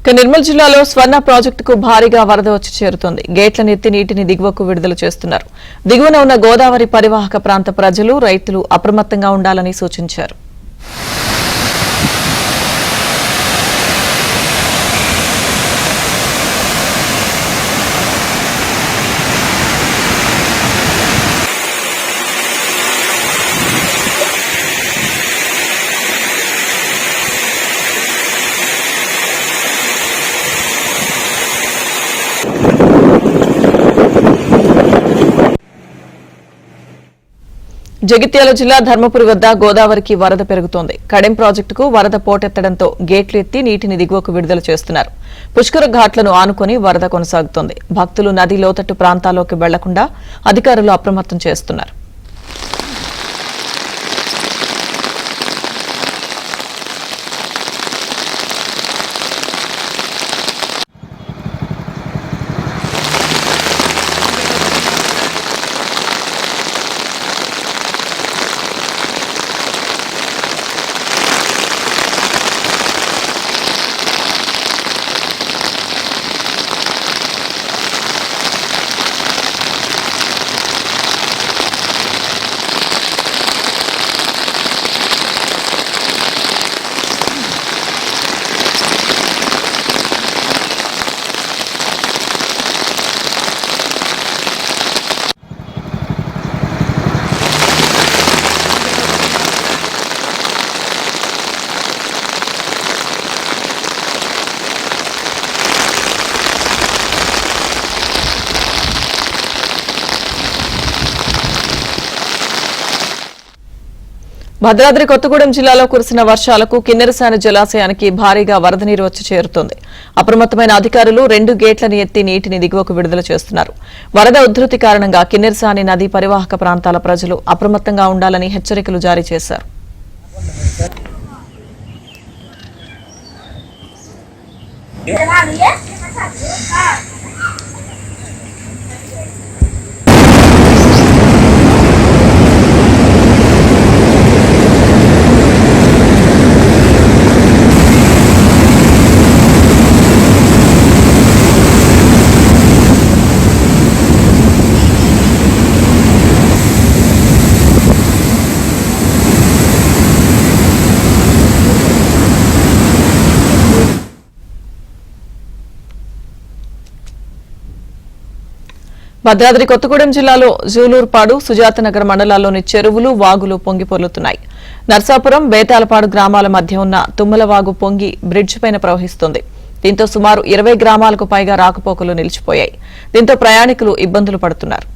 నిర్మల్ జిల్లాలో స్వర్ణ ప్రాజెక్టుకు భారీగా వరద వచ్చి చేరుతోంది. గేట్లను ఎత్తి నీటిని దిగువకు విడుదల చేస్తున్నారు. దిగువన ఉన్న గోదావరి పరివాహక ప్రాంత ప్రజలు, రైతులు అప్రమత్తంగా ఉండాలని సూచించారు. జగిత్యాల జిల్లా ధర్మపురి వద్ద గోదావరికి వరద పెరుగుతోంది. కడెం ప్రాజెక్టుకు వరద పోటెత్తడంతో గేట్లు ఎత్తి నీటిని దిగువకు విడుదల చేస్తున్నారు. పుష్కర ఘాట్లను ఆనుకుని వరద కొనసాగుతోంది. భక్తులు నది లోతట్టు ప్రాంతాల్లోకి వెళ్లకుండా అధికారులు అప్రమత్తం చేస్తున్నారు. భద్రాద్రి కొత్తగూడెం జిల్లాలో కురిసిన వర్షాలకు కిన్నెరసాని జలాశయానికి భారీగా వరద నీరు వచ్చి చేరుతోంది. అప్రమత్తమైన అధికారులు 2 గేట్లను ఎత్తి నీటిని దిగువకు విడుదల చేస్తున్నారు. వరద ఉధృతి కారణంగా కిన్నెరసాని నది పరివాహక ప్రాంతాల ప్రజలు అప్రమత్తంగా ఉండాలని హెచ్చరికలు జారీ చేశారు. భద్రాద్రి కొత్తగూడెం జిల్లాలో జూలూరుపాడు, సుజాతనగర్ మండలాల్లోని చెరువులు, వాగులు పొంగి పొర్లుతున్నాయి. నర్సాపురం, బేతాలపాడు గ్రామాల మధ్య ఉన్న తుమ్మలవాగు పొంగి బ్రిడ్జ్ పైన ప్రవహిస్తోంది. దీంతో సుమారు 20 గ్రామాలకు పైగా రాకపోకలు నిలిచిపోయాయి. దీంతో ప్రయాణికులు ఇబ్బందులు పడుతున్నారు.